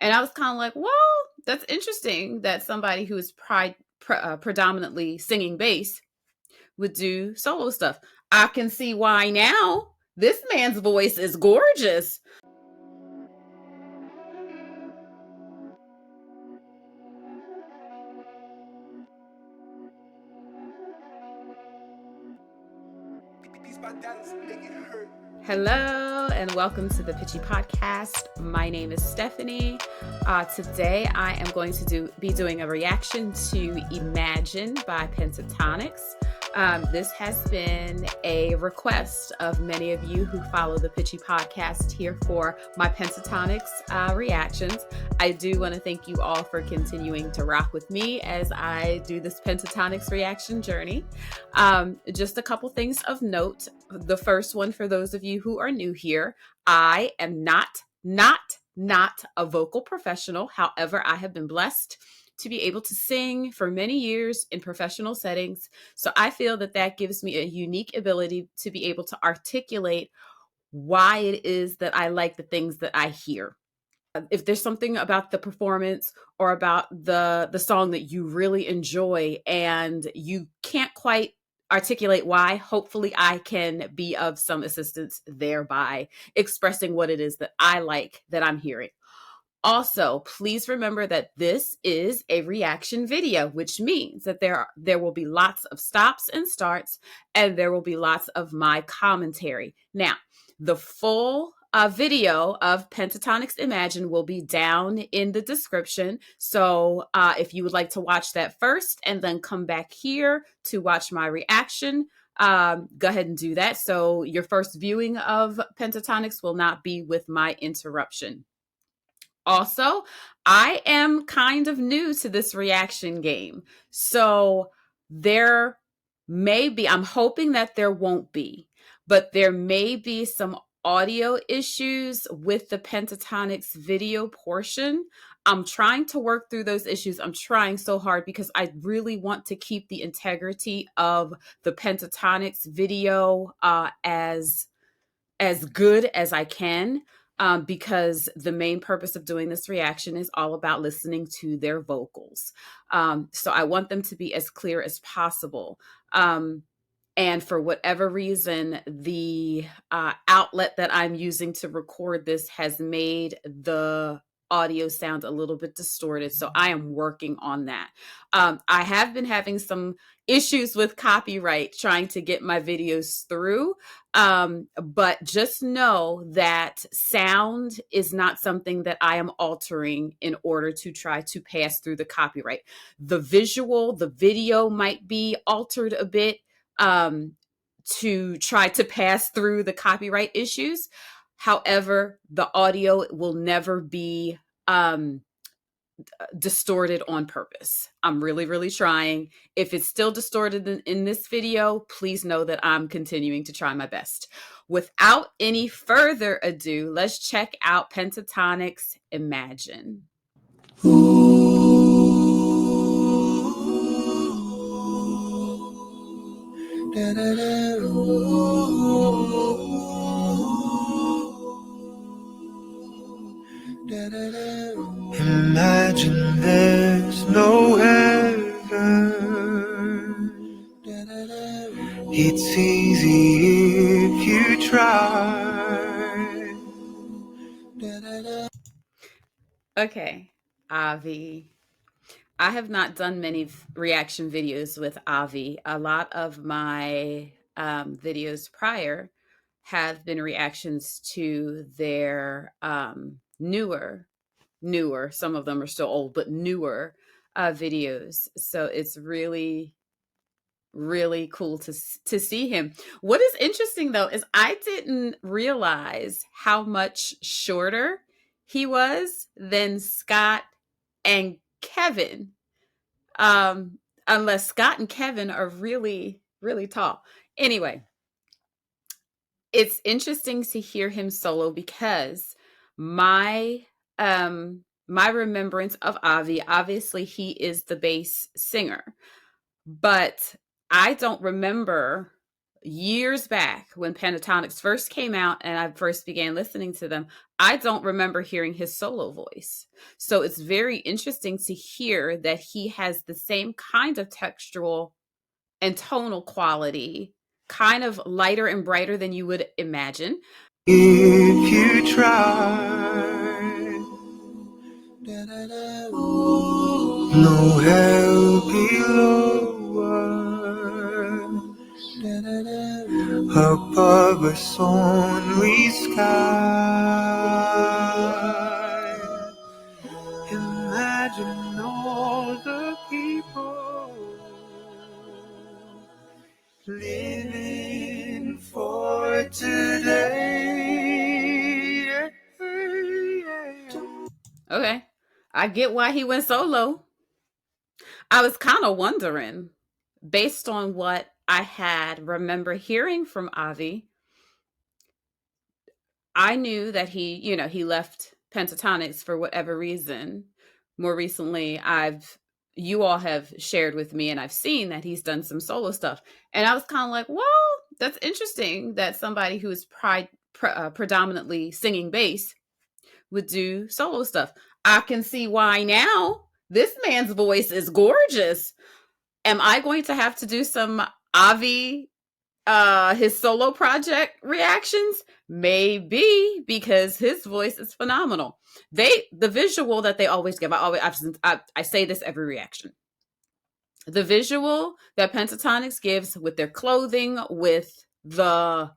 And I was kind of like, well, that's interesting that somebody who is predominantly singing bass would do solo stuff. I can see why now. This man's voice is gorgeous. Hello and welcome to the Pitchy Podcast. My name is Stephanie. Today I am going to be doing a reaction to Imagine by Pentatonix. This has been a request of many of you who follow the Pitchy Podcast here for my Pentatonix reactions. I do want to thank you all for continuing to rock with me as I do this Pentatonix reaction journey. Just a couple things of note. The first one, for those of you who are new here, I am not a vocal professional. However, I have been blessed to be able to sing for many years in professional settings. So I feel that that gives me a unique ability to be able to articulate why it is that I like the things that I hear. If there's something about the performance or about the song that you really enjoy and you can't quite articulate why, hopefully I can be of some assistance thereby expressing what it is that I like that I'm hearing. Also, please remember that this is a reaction video, which means that there will be lots of stops and starts, and there will be lots of my commentary. Now, the full video of Pentatonix Imagine will be down in the description. So if you would like to watch that first and then come back here to watch my reaction, go ahead and do that. So your first viewing of Pentatonix will not be with my interruption. Also, I am kind of new to this reaction game. So there may be, I'm hoping that there won't be, but there may be some audio issues with the Pentatonix video portion. I'm trying to work through those issues. I'm trying so hard because I really want to keep the integrity of the Pentatonix video as good as I can. Because the main purpose of doing this reaction is all about listening to their vocals. So I want them to be as clear as possible. And for whatever reason, the outlet that I'm using to record this has made the audio sound a little bit distorted. So I am working on that. I have been having some issues with copyright trying to get my videos through. But just know that sound is not something that I am altering in order to try to pass through the copyright. The video might be altered a bit to try to pass through the copyright issues. However, the audio will never be distorted on purpose. I'm really trying. If it's still distorted in this video, please know that I'm continuing to try my best. Without any further ado, let's check out Pentatonix Imagine. Imagine there's no heaven. It's easy if you try. Okay, Avi. I have not done many reaction videos with Avi. A lot of my videos prior have been reactions to their newer, some of them are still old, but newer videos. So it's really cool to see him. What is interesting though is I didn't realize how much shorter he was than Scott and Kevin. Unless Scott and Kevin are really tall. Anyway, it's interesting to hear him solo because my remembrance of Avi, obviously he is the bass singer, but I don't remember years back when Pentatonix first came out and I first began listening to them, I don't remember hearing his solo voice. So it's very interesting to hear that he has the same kind of textural and tonal quality, kind of lighter and brighter than you would imagine. If you try, no hell below us, above us only sky. Imagine all the people living for today. Okay, I get why he went solo. I was kind of wondering, based on what I had remember hearing from Avi, I knew that he left Pentatonix for whatever reason. More recently, you all have shared with me and I've seen that he's done some solo stuff. And I was kind of like, well, that's interesting that somebody who is predominantly singing bass would do solo stuff. I can see why now. This man's voice is gorgeous. Am I going to have to do some Avi his solo project reactions? Maybe, because his voice is phenomenal. The visual that they always give, I say this every reaction. The visual that Pentatonix gives with their clothing, with the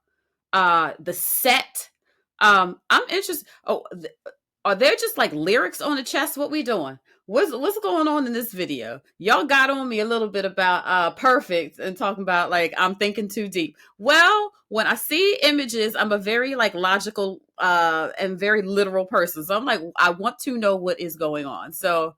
set. I'm interested. Are there just like lyrics on the chest? What we doing? What's going on in this video? Y'all got on me a little bit about perfect and talking about like I'm thinking too deep. Well, when I see images, I'm a very like logical and very literal person. So I'm like, I want to know what is going on. So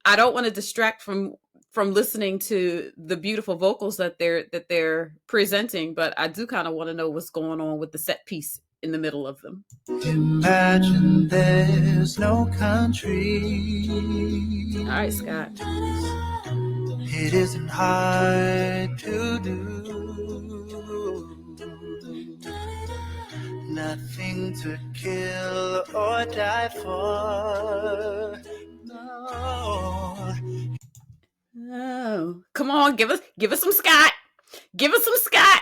I don't want to distract from listening to the beautiful vocals that they're presenting, but I do kind of want to know what's going on with the set piece in the middle of them. Imagine there's no country. All right, Scott. It isn't hard to do. Nothing to kill or die for. No. Oh, come on, give us some Scott. Give us some Scott.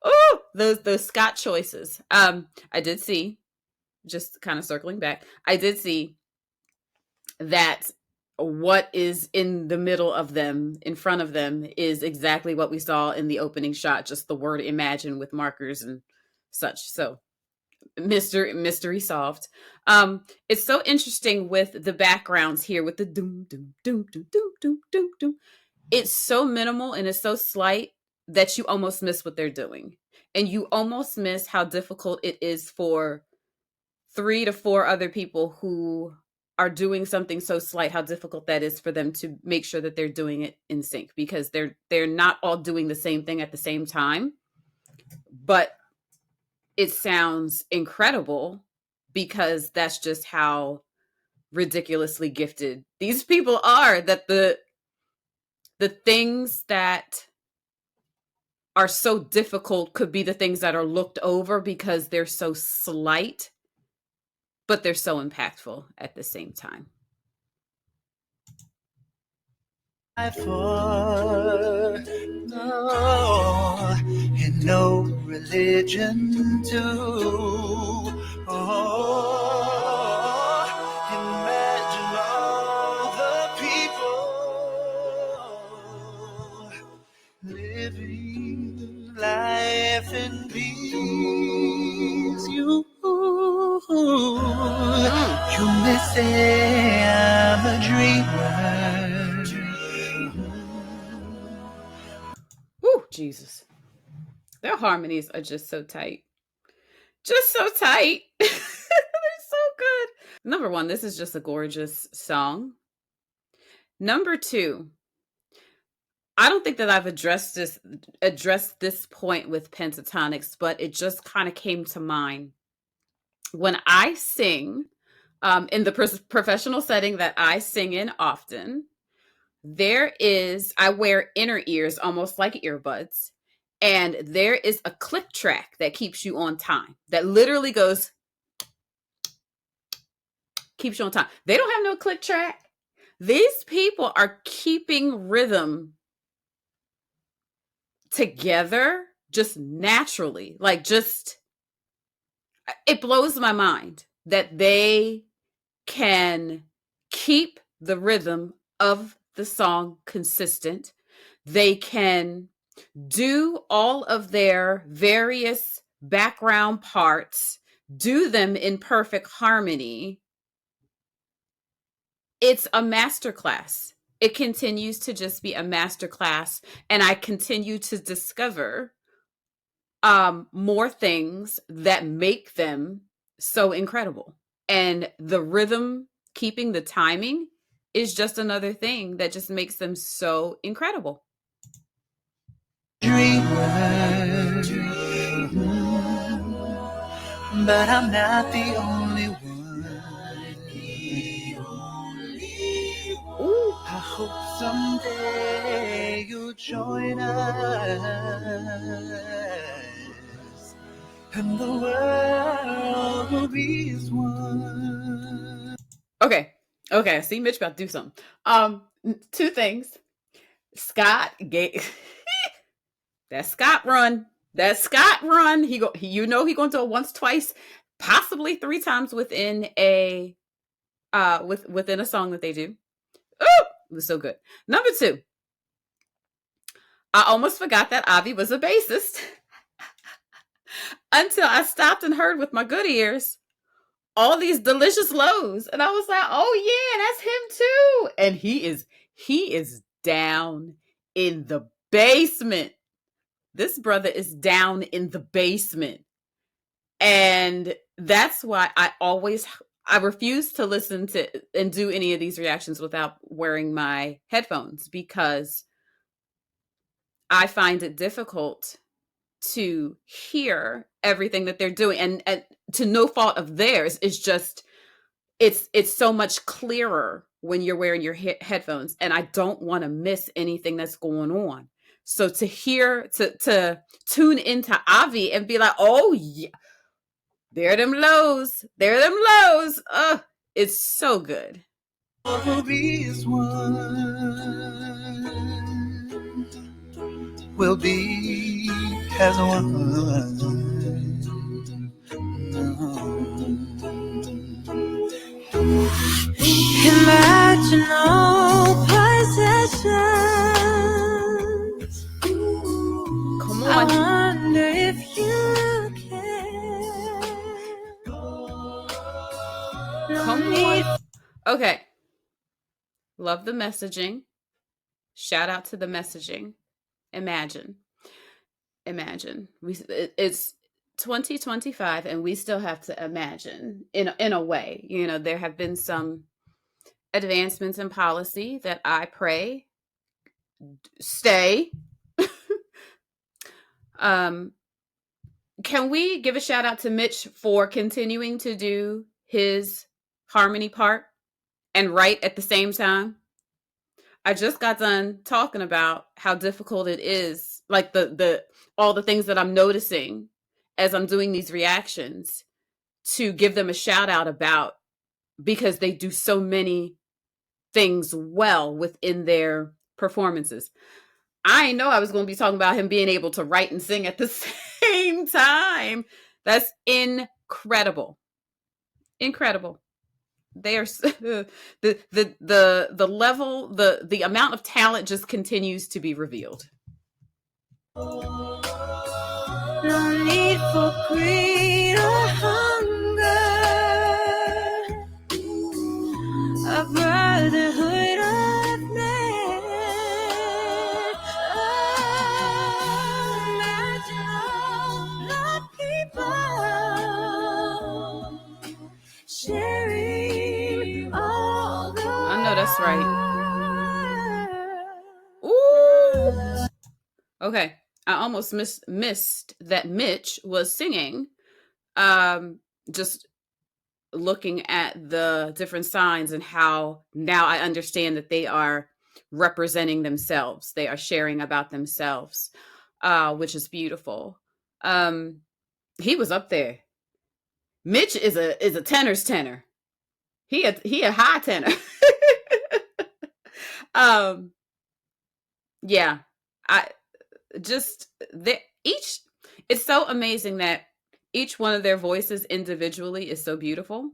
Oh, those Scott choices. I did see, just kind of circling back, I did see that what is in the middle of them, in front of them, is exactly what we saw in the opening shot, just the word imagine with markers and such. So mystery solved. It's so interesting with the backgrounds here with the doom doom doom doom doom doom doom doom. It's so minimal and it's so slight that you almost miss what they're doing. And you almost miss how difficult it is for 3 to 4 other people who are doing something so slight, how difficult that is for them to make sure that they're doing it in sync, because they're not all doing the same thing at the same time. But it sounds incredible because that's just how ridiculously gifted these people are, that the things that are so difficult could be the things that are looked over because they're so slight, but they're so impactful at the same time. For no, and no religion too. Oh, imagine all the people living life in peace. You may say I'm a dreamer. Woo, Jesus. Their harmonies are just so tight. Just so tight. They're so good. Number 1, this is just a gorgeous song. Number 2, I don't think that I've addressed this point with Pentatonix, but it just kind of came to mind. When I sing, in the professional setting that I sing in often, I wear inner ears almost like earbuds, and there is a click track that keeps you on time, that literally keeps you on time. They don't have no click track. These people are keeping rhythm together just naturally. It blows my mind that they can keep the rhythm of the song consistent. They can do all of their various background parts, do them in perfect harmony. It's a masterclass. It continues to just be a masterclass, and I continue to discover more things that make them so incredible. And the rhythm, keeping the timing, is just another thing that just makes them so incredible. Dreamer, but I'm not the only one. Ooh. I hope someday you'll join us, and the world will be as one. Okay. I see Mitch about to do something. Two things. Scott gave that Scott run. He going to do it once, twice, possibly 3 times within a within a song that they do. Oh, it was so good. Number 2, I almost forgot that Avi was a bassist until I stopped and heard with my good ears all these delicious lows, and I was like, oh yeah, that's him too. And he is down in the basement. This brother is down in the basement. And that's why I refuse to listen to and do any of these reactions without wearing my headphones, because I find it difficult to hear everything that they're doing, and to no fault of theirs. It's just it's so much clearer when you're wearing your headphones, and I don't want to miss anything that's going on. So to tune into Avi and be like, oh yeah, there are them lows. It's so good. Will be as one. Will be as one. Imagine all possessions. Come I on. wonder if you care. Come on. Okay. Love the messaging. Shout out to the messaging. Imagine. It's 2025, and we still have to imagine in a way. There have been some advancements in policy that I pray stay. Can we give a shout out to Mitch for continuing to do his harmony part and write at the same time? I just got done talking about how difficult it is, like the all the things that I'm noticing as I'm doing these reactions, to give them a shout out about, because they do so many things well within their performances. I know I was going to be talking about him being able to write and sing at the same time. That's incredible. Incredible. They are the level, the amount of talent just continues to be revealed. No need for greed or hunger, a brotherhood of man. Imagine all the people sharing all the world. I know that's right. Ooh. Okay. I almost missed that Mitch was singing. Just looking at the different signs, and how now I understand that they are representing themselves. They are sharing about themselves, which is beautiful. He was up there. Mitch is a tenor's tenor. He a high tenor. um, yeah, I just they each. It's so amazing that each one of their voices individually is so beautiful.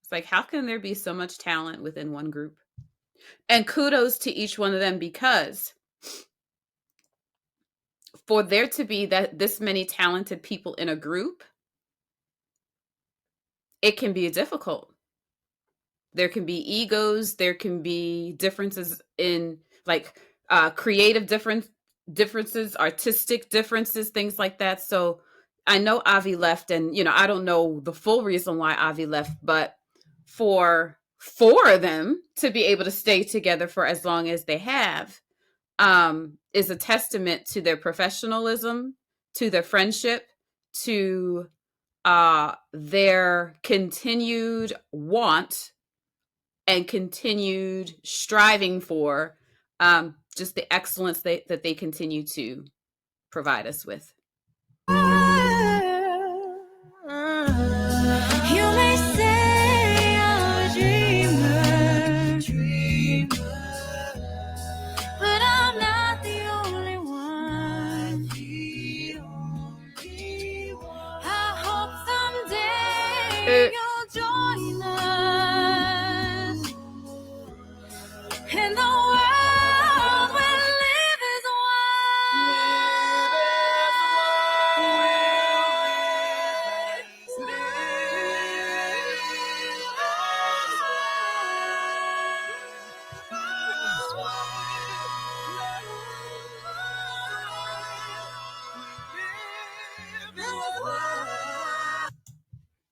It's like, how can there be so much talent within one group? And kudos to each one of them, because for there to be that this many talented people in a group, it can be difficult. There can be egos, there can be differences in like creative differences, artistic differences, things like that. So I know Avi left, and I don't know the full reason why Avi left, but for four of them to be able to stay together for as long as they have is a testament to their professionalism, to their friendship, to their continued want and continued striving for just the excellence that they continue to provide us with. You may say I'm a dreamer, but I'm not the only one. I hope someday you'll join us, and the world will live as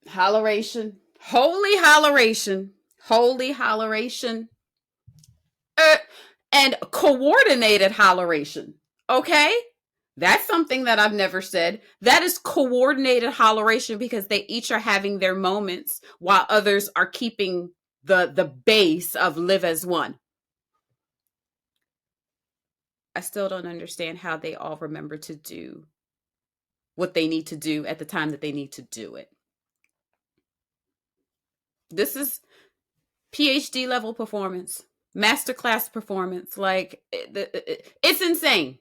Holleration, holy holleration, holy holleration, and coordinated holleration. Okay? That's something that I've never said. That is coordinated holleration, because they each are having their moments while others are keeping the base of live as one. I still don't understand how they all remember to do what they need to do at the time that they need to do it. This is PhD level performance, masterclass performance. Like it's insane.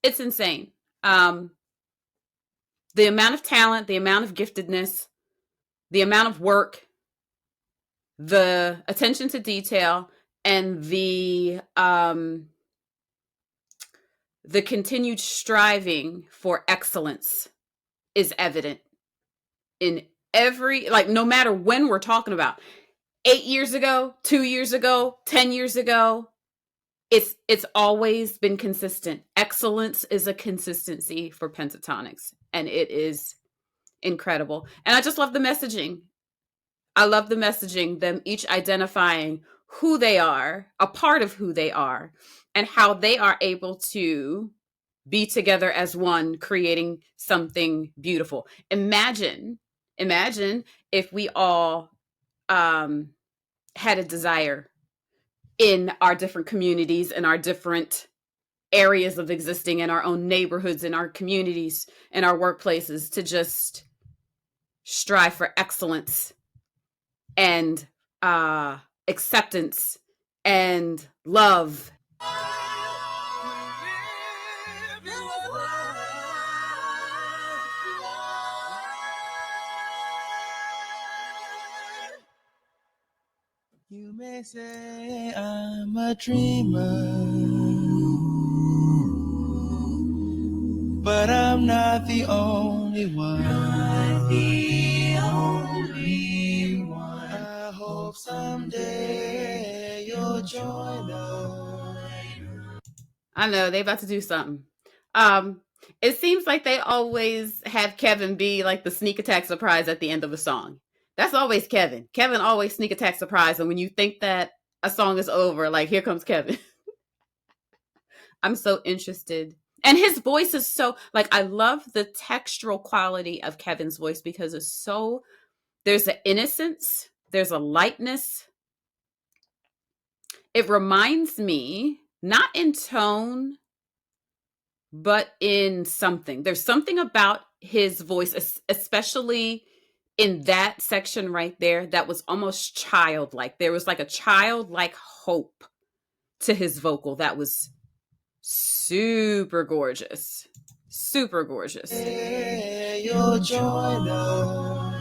It's insane. The amount of talent, the amount of giftedness, the amount of work, the attention to detail, and the continued striving for excellence is evident in every, like, no matter when we're talking about. 8 years ago, 2 years ago, 10 years ago, it's always been consistent. Excellence is a consistency for Pentatonix, and it is incredible. And I just love the messaging. I love the messaging, them each identifying who they are, a part of who they are, and how they are able to be together as one, creating something beautiful. Imagine if we all had a desire in our different communities, in our different areas of existing, in our own neighborhoods, in our communities, in our workplaces, to just strive for excellence and acceptance and love. You may say I'm a dreamer, but I'm not the only one. I hope someday you'll join us. I know they about to do something. It seems like they always have Kevin be like the sneak attack surprise at the end of a song. That's always Kevin. Kevin always sneak attack surprise, and when you think that a song is over, like, here comes Kevin. I'm so interested. And his voice is so, like, I love the textural quality of Kevin's voice, because it's so, there's an innocence, there's a lightness, It reminds me, not in tone, but in something. There's something about his voice, especially in that section right there, that was almost childlike. There was like a childlike hope to his vocal that was super gorgeous. Super gorgeous. You'll join us,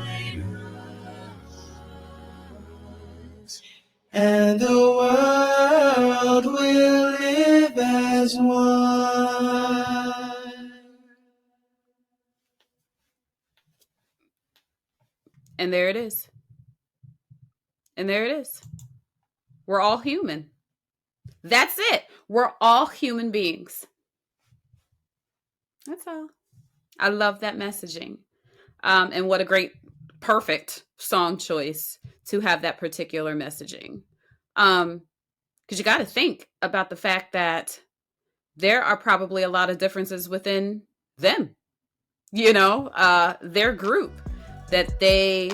and the world will live as one. And there it is. And there it is. We're all human. That's it. We're all human beings. That's all. I love that messaging. And what a great, perfect song choice to have that particular messaging. Because you got to think about the fact that there are probably a lot of differences within them, their group that they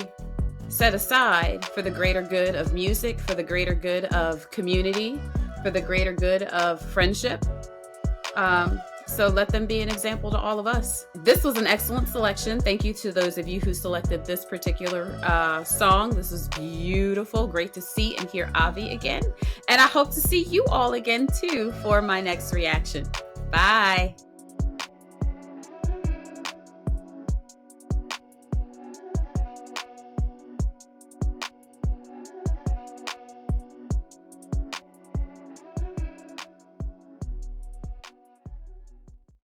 set aside for the greater good of music, for the greater good of community, for the greater good of friendship. So let them be an example to all of us. This was an excellent selection. Thank you to those of you who selected this particular song. This was beautiful. Great to see and hear Avi again. And I hope to see you all again too for my next reaction. Bye.